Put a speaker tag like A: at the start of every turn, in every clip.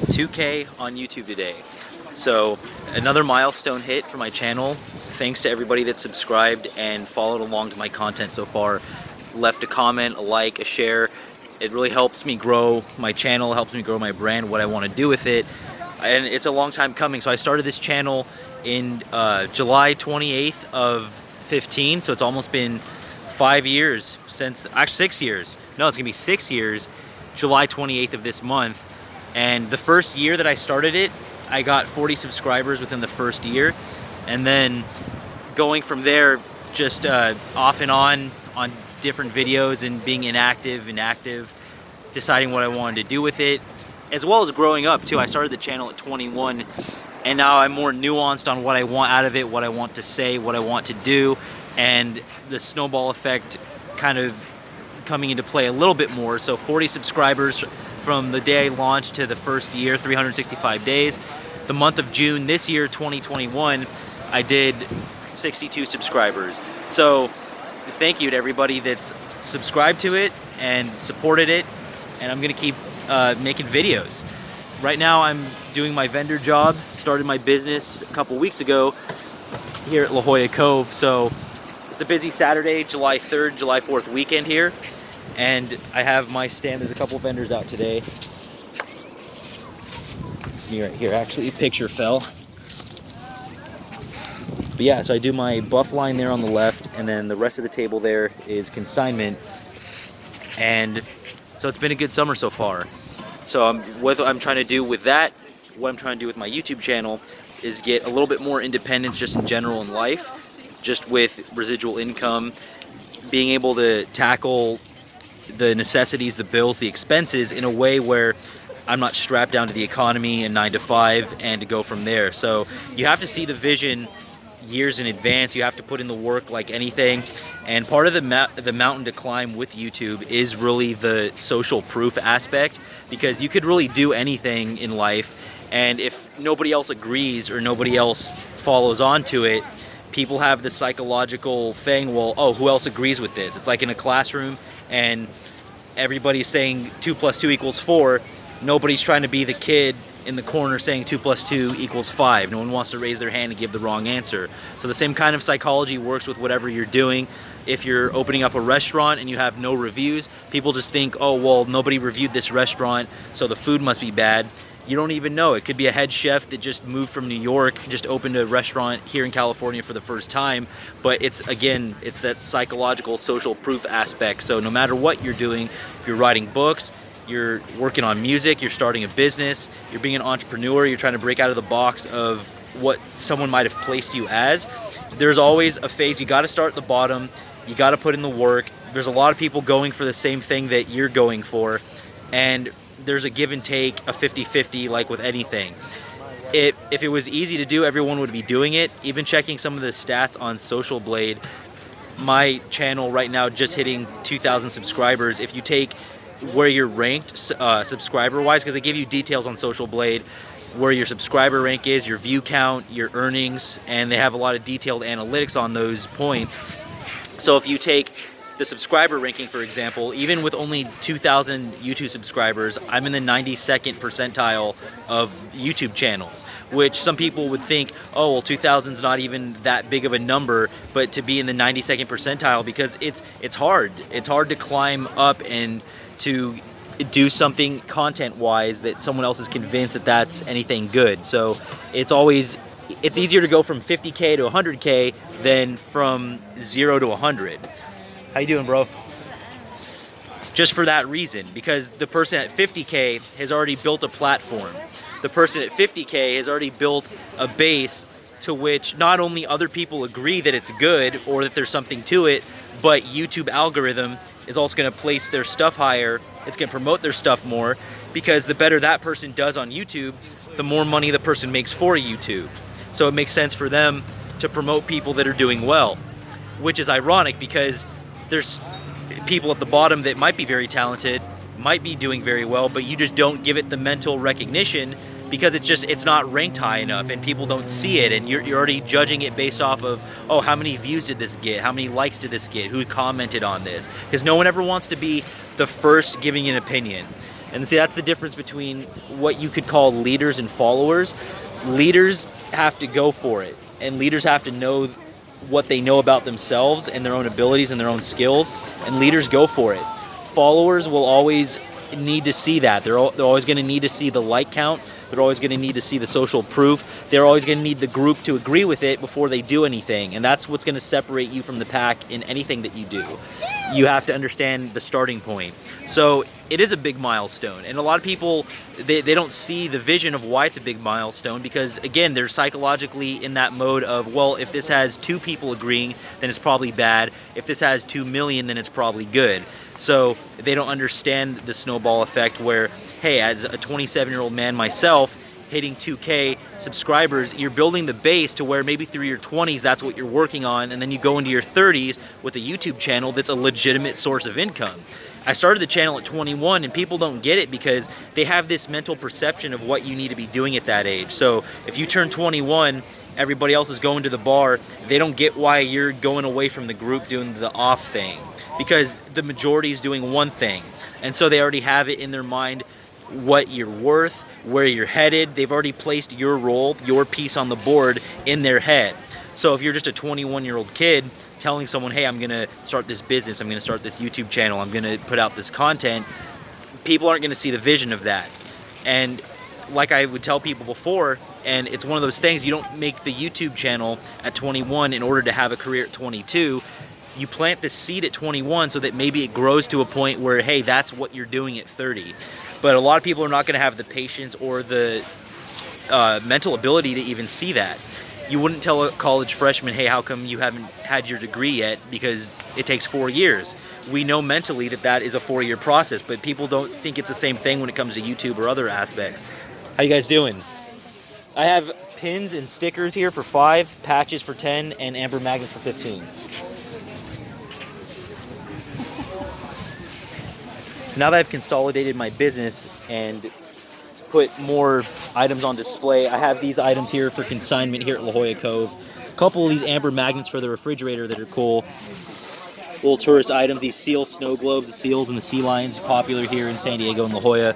A: 2K on YouTube today. So another milestone hit for my channel. Thanks to everybody that subscribed and followed along to my content so far. Left a comment, a like, a share. It really helps me grow my channel, helps me grow my brand, what I want to do with it. And it's a long time coming. So I started this channel in July 28th of 15. So it's almost been 5 years since, actually 6 years. No, it's gonna be 6 years, July 28th of this month. And the first year that I started it, I got 40 subscribers within the first year. And then going from there, just off and on different videos and being inactive and active, deciding what I wanted to do with it, as well as growing up too. I started the channel at 21, and now I'm more nuanced on what I want out of it, what I want to say, what I want to do, and the snowball effect kind of coming into play a little bit more. So 40 subscribers from the day I launched to the first year, 365 days. The month of June this year, 2021, I did 62 subscribers. So thank you to everybody that's subscribed to it and supported it, and I'm gonna keep making videos. Right now I'm doing my vendor job, started my business a couple weeks ago here at La Jolla Cove. So it's a busy Saturday, July 3rd, July 4th weekend here, and I have my stand. There's a couple vendors out today. It's me right here, actually, picture fell. But yeah, so I do my buff line there on the left, and then the rest of the table there is consignment. And so it's been a good summer so far. So what I'm trying to do with that, what I'm trying to do with my YouTube channel, is get a little bit more independence just in general in life, just with residual income, being able to tackle the necessities, the bills, the expenses in a way where I'm not strapped down to the economy and 9 to 5 and to go from there. So you have to see the vision years in advance. You have to put in the work like anything. And part of the mountain to climb with YouTube is really the social proof aspect, because you could really do anything in life, and if nobody else agrees or nobody else follows on to it, people have the psychological thing, well, oh, who else agrees with this? It's like in a classroom and everybody's saying 2 + 2 = 4. Nobody's trying to be the kid in the corner saying 2 + 2 = 5. No one wants to raise their hand and give the wrong answer. So the same kind of psychology works with whatever you're doing. If you're opening up a restaurant and you have no reviews, people just think, oh, well, nobody reviewed this restaurant, so the food must be bad. You don't even know. It could be a head chef that just moved from New York, just opened a restaurant here in California for the first time. But it's, again, it's that psychological social proof aspect. So no matter what you're doing, if you're writing books, you're working on music, you're starting a business, you're being an entrepreneur, you're trying to break out of the box of what someone might have placed you as, there's always a phase. You got to start at the bottom, you got to put in the work. There's a lot of people going for the same thing that you're going for, and there's a give and take, a 50-50, like with anything. If it was easy to do, everyone would be doing it. Even checking some of the stats on Social Blade, my channel right now just hitting 2,000 subscribers. If you take where you're ranked subscriber wise, because they give you details on Social Blade, where your subscriber rank is, your view count, your earnings, and they have a lot of detailed analytics on those points. So if you take the subscriber ranking, for example, even with only 2,000 YouTube subscribers, I'm in the 92nd percentile of YouTube channels, which some people would think, oh, well, 2,000 is not even that big of a number, but to be in the 92nd percentile, because it's hard. It's hard to climb up and to do something content-wise that someone else is convinced that that's anything good. So it's easier to go from 50K to 100K than from 0 to 100. How you doing, bro? Just for that reason, because the person at 50K has already built a platform. The person at 50K has already built a base to which not only other people agree that it's good or that there's something to it, but YouTube algorithm is also going to place their stuff higher. It's going to promote their stuff more, because the better that person does on YouTube, the more money the person makes for YouTube. So it makes sense for them to promote people that are doing well, which is ironic because there's people at the bottom that might be very talented, might be doing very well, but you just don't give it the mental recognition because it's not ranked high enough and people don't see it, and you're already judging it based off of, oh, how many views did this get? How many likes did this get? Who commented on this? Because no one ever wants to be the first giving an opinion. And see, that's the difference between what you could call leaders and followers. Leaders have to go for it, and leaders have to know what they know about themselves and their own abilities and their own skills, and leaders go for it. Followers will always need to see that. They're always going to need to see the like count. They're always going to need to see the social proof. They're always going to need the group to agree with it before they do anything. And that's what's going to separate you from the pack in anything that you do. You have to understand the starting point. So it is a big milestone. And a lot of people, they don't see the vision of why it's a big milestone, because again, they're psychologically in that mode of, well, if this has 2 people agreeing, then it's probably bad. If this has 2 million, then it's probably good. So they don't understand the snowball effect where, hey, as a 27-year-old man myself, hitting 2K subscribers, you're building the base to where maybe through your 20s, that's what you're working on, and then you go into your 30s with a YouTube channel that's a legitimate source of income. I started the channel at 21, and people don't get it because they have this mental perception of what you need to be doing at that age. So if you turn 21, everybody else is going to the bar, they don't get why you're going away from the group doing the off thing, because the majority is doing one thing. And so they already have it in their mind what you're worth, where you're headed. They've already placed your role, your piece on the board in their head. So if you're just a 21-year-old kid telling someone, hey, I'm gonna start this business, I'm gonna start this YouTube channel, I'm gonna put out this content, people aren't gonna see the vision of that. And like I would tell people before, and it's one of those things, you don't make the YouTube channel at 21 in order to have a career at 22. You plant the seed at 21 so that maybe it grows to a point where, hey, that's what you're doing at 30. But a lot of people are not going to have the patience or the mental ability to even see that. You wouldn't tell a college freshman, hey, how come you haven't had your degree yet? Because it takes 4 years. We know mentally that that is a 4-year process, but people don't think it's the same thing when it comes to YouTube or other aspects. How you guys doing? I have pins and stickers here for 5, patches for 10, and amber magnets for 15. So now that I've consolidated my business and put more items on display, I have these items here for consignment here at La Jolla Cove. A couple of these amber magnets for the refrigerator that are cool. Little tourist items, these seal snow globes, the seals and the sea lions, popular here in San Diego and La Jolla.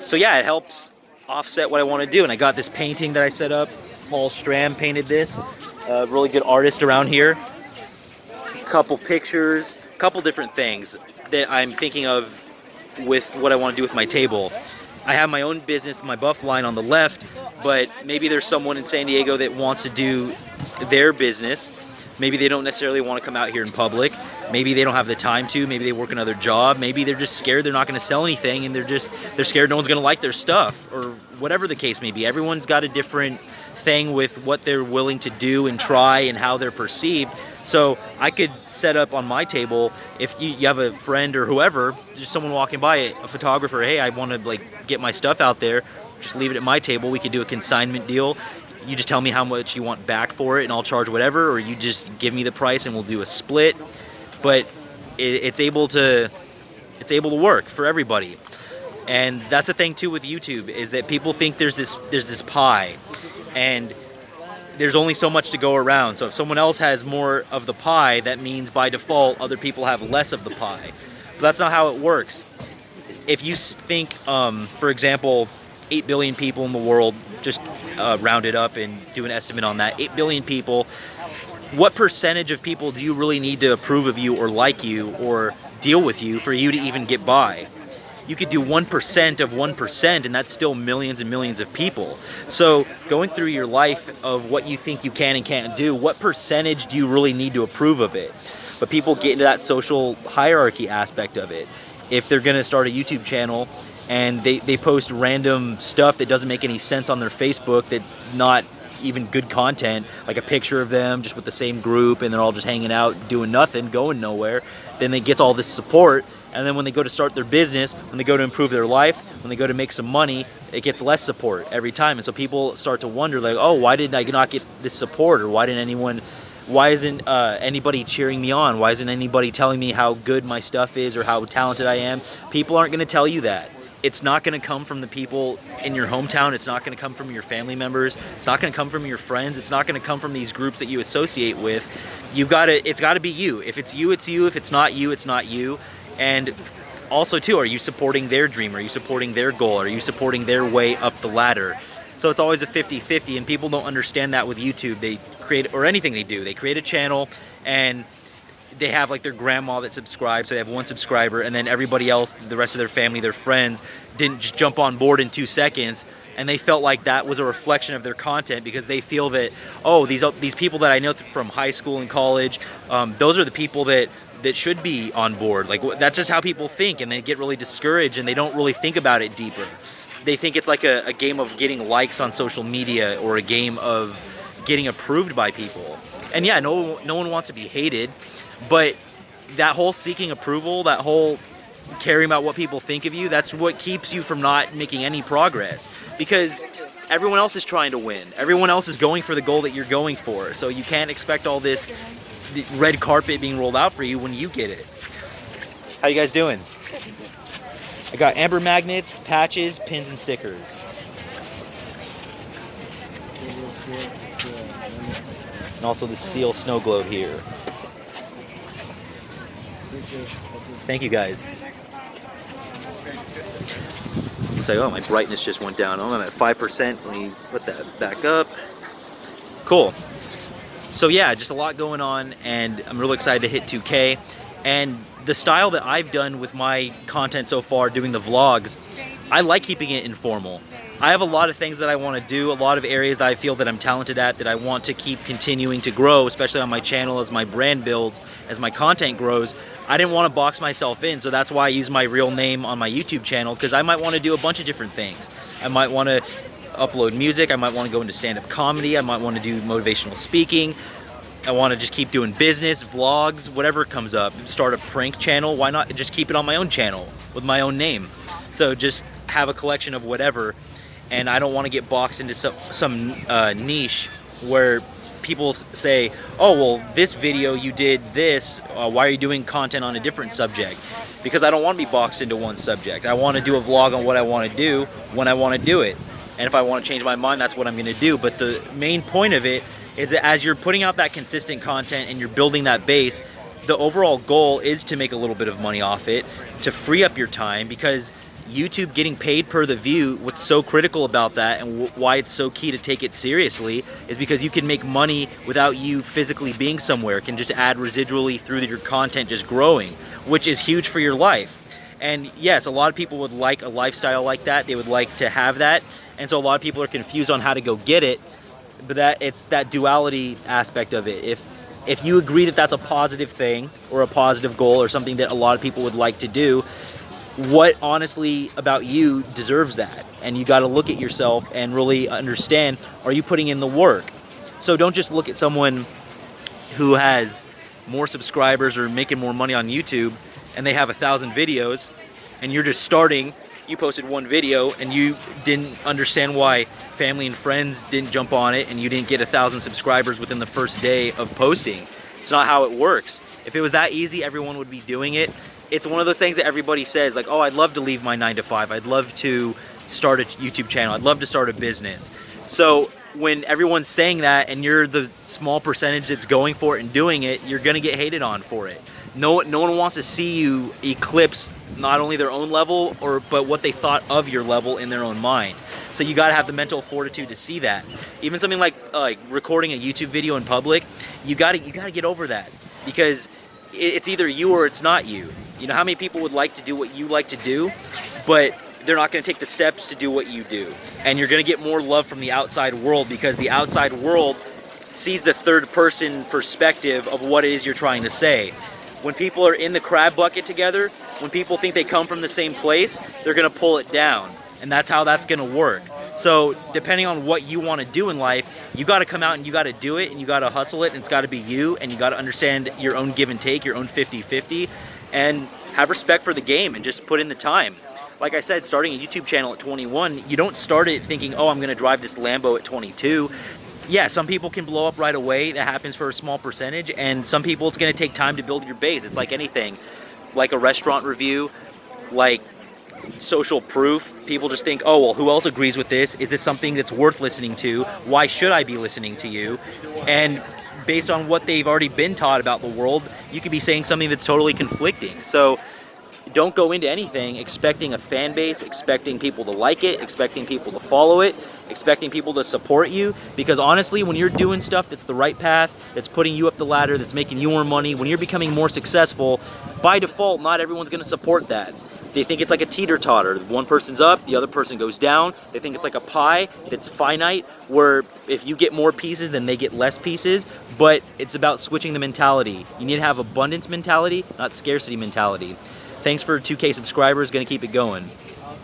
A: So yeah, it helps offset what I want to do. And I got this painting that I set up. Paul Stram painted this. A really good artist around here. A couple pictures, a couple different things that I'm thinking of with what I want to do with my table. I have my own business, my buff line on the left, but maybe there's someone in San Diego that wants to do their business. Maybe they don't necessarily want to come out here in public. Maybe they don't have the time to. Maybe they work another job. Maybe they're just scared they're not going to sell anything, and they're scared no one's going to like their stuff, or whatever the case may be. Everyone's got a different thing with what they're willing to do and try and how they're perceived. So I could set up on my table, if you have a friend or whoever, just someone walking by, a photographer, hey, I want to like get my stuff out there, just leave it at my table. We could do a consignment deal. You just tell me how much you want back for it and I'll charge whatever, or you just give me the price and we'll do a split. But it's able to work for everybody. And that's the thing too with YouTube, is that people think there's this pie, and there's only so much to go around. So if someone else has more of the pie, that means by default other people have less of the pie. But that's not how it works. If you think, for example, 8 billion people in the world, just round it up and do an estimate on that, 8 billion people, what percentage of people do you really need to approve of you or like you or deal with you for you to even get by? You could do 1% of 1%, and that's still millions and millions of people. So going through your life of what you think you can and can't do, what percentage do you really need to approve of it? But people get into that social hierarchy aspect of it. If they're gonna start a YouTube channel and they post random stuff that doesn't make any sense on their Facebook, that's not even good content, like a picture of them just with the same group and they're all just hanging out doing nothing, going nowhere, then they get all this support. And then when they go to start their business, when they go to improve their life, when they go to make some money, it gets less support every time. And so people start to wonder, like, oh, why did I not get this support? Or why isn't anybody cheering me on? Why isn't anybody telling me how good my stuff is or how talented I am? People aren't gonna tell you that. It's not going to come from the people in your hometown. It's not going to come from your family members. It's not going to come from your friends. It's not going to come from these groups that you associate with. It's got to be you. If it's you, it's you. If it's not you, it's not you. And also too, are you supporting their dream? Are you supporting their goal? Are you supporting their way up the ladder? So it's always a 50-50, and people don't understand that with YouTube. They create, or anything they do, they create a channel and they have like their grandma that subscribes, so they have 1 subscriber, and then everybody else, the rest of their family, their friends, didn't just jump on board in 2 seconds, and they felt like that was a reflection of their content, because they feel that, oh, these people that I know from high school and college, those are the people that should be on board. Like, that's just how people think, and they get really discouraged, and they don't really think about it deeper. They think it's like a game of getting likes on social media, or a game of getting approved by people. And yeah, no one wants to be hated, but that whole seeking approval, that whole caring about what people think of you, that's what keeps you from not making any progress, because everyone else is trying to win. Everyone else is going for the goal that you're going for. So you can't expect all this red carpet being rolled out for you when you get it. How you guys doing? I got amber magnets, patches, pins, and stickers. And also the steel snow globe here. Thank you guys. It's like, oh, my brightness just went down. Oh, I'm at 5%. Let me put that back up. Cool. So yeah, just a lot going on, and I'm really excited to hit 2K. And the style that I've done with my content so far, doing the vlogs, I like keeping it informal. I have a lot of things that I want to do, a lot of areas that I feel that I'm talented at, that I want to keep continuing to grow, especially on my channel as my brand builds, as my content grows. I didn't want to box myself in, so that's why I use my real name on my YouTube channel, because I might want to do a bunch of different things. I might want to upload music, I might want to go into stand-up comedy, I might want to do motivational speaking, I want to just keep doing business, vlogs, whatever comes up. Start a prank channel, why not just keep it on my own channel with my own name? So just have a collection of whatever, and I don't want to get boxed into some niche where people say, oh, well, this video you did this, why are you doing content on a different subject? Because I don't want to be boxed into one subject. I want to do a vlog on what I want to do when I want to do it. And if I want to change my mind, that's what I'm going to do. But the main point of it is that as you're putting out that consistent content and you're building that base, the overall goal is to make a little bit of money off it, to free up your time, because YouTube getting paid per the view, what's so critical about that and why it's so key to take it seriously is because you can make money without you physically being somewhere. It can just add residually through your content just growing, which is huge for your life. And yes, a lot of people would like a lifestyle like that. They would like to have that. And so a lot of people are confused on how to go get it, but it's that duality aspect of it. If you agree that that's a positive thing or a positive goal or something that a lot of people would like to do, what honestly about you deserves that? And you got to look at yourself and really understand, are you putting in the work? So don't just look at someone who has more subscribers or making more money on YouTube and they have 1,000 videos and you're just starting. You posted 1 video and you didn't understand why family and friends didn't jump on it, and you didn't get 1,000 subscribers within the first day of posting. It's not how it works. If it was that easy, everyone would be doing it. It's one of those things that everybody says, like, oh, I'd love to leave my 9 to 5. I'd love to start a YouTube channel. I'd love to start a business. So when everyone's saying that and you're the small percentage that's going for it and doing it, you're gonna get hated on for it. No one wants to see you eclipse not only their own level, but what they thought of your level in their own mind. So you gotta have the mental fortitude to see that. Even something like recording a YouTube video in public, you gotta get over that, because it's either you or it's not you. You know how many people would like to do what you like to do, but they're not going to take the steps to do what you do. And you're going to get more love from the outside world, because the outside world sees the third person perspective of what it is you're trying to say. When people are in the crab bucket together, when people think they come from the same place, they're going to pull it down. And that's how that's going to work. So depending on what you want to do in life, you got to come out and you got to do it, and you got to hustle it, and it's got to be you, and you got to understand your own give and take, your own 50-50, and have respect for the game and just put in the time. Like I said, starting a YouTube channel at 21, you don't start it thinking, oh, I'm going to drive this Lambo at 22. Yeah, some people can blow up right away. That happens for a small percentage. And some people, it's going to take time to build your base. It's like anything, like a restaurant review, like social proof. People just think, oh, well, who else agrees with this? Is this something that's worth listening to? Why should I be listening to you? And based on what they've already been taught about the world, you could be saying something that's totally conflicting. So don't go into anything expecting a fan base, expecting people to like it, expecting people to follow it, expecting people to support you, because honestly, when you're doing stuff that's the right path, that's putting you up the ladder, that's making you more money, when you're becoming more successful, by default, not everyone's gonna support that. They think it's like a teeter-totter. One person's up, the other person goes down. They think it's like a pie that's finite, where if you get more pieces, then they get less pieces. But it's about switching the mentality. You need to have abundance mentality, not scarcity mentality. Thanks for 2K subscribers, gonna keep it going.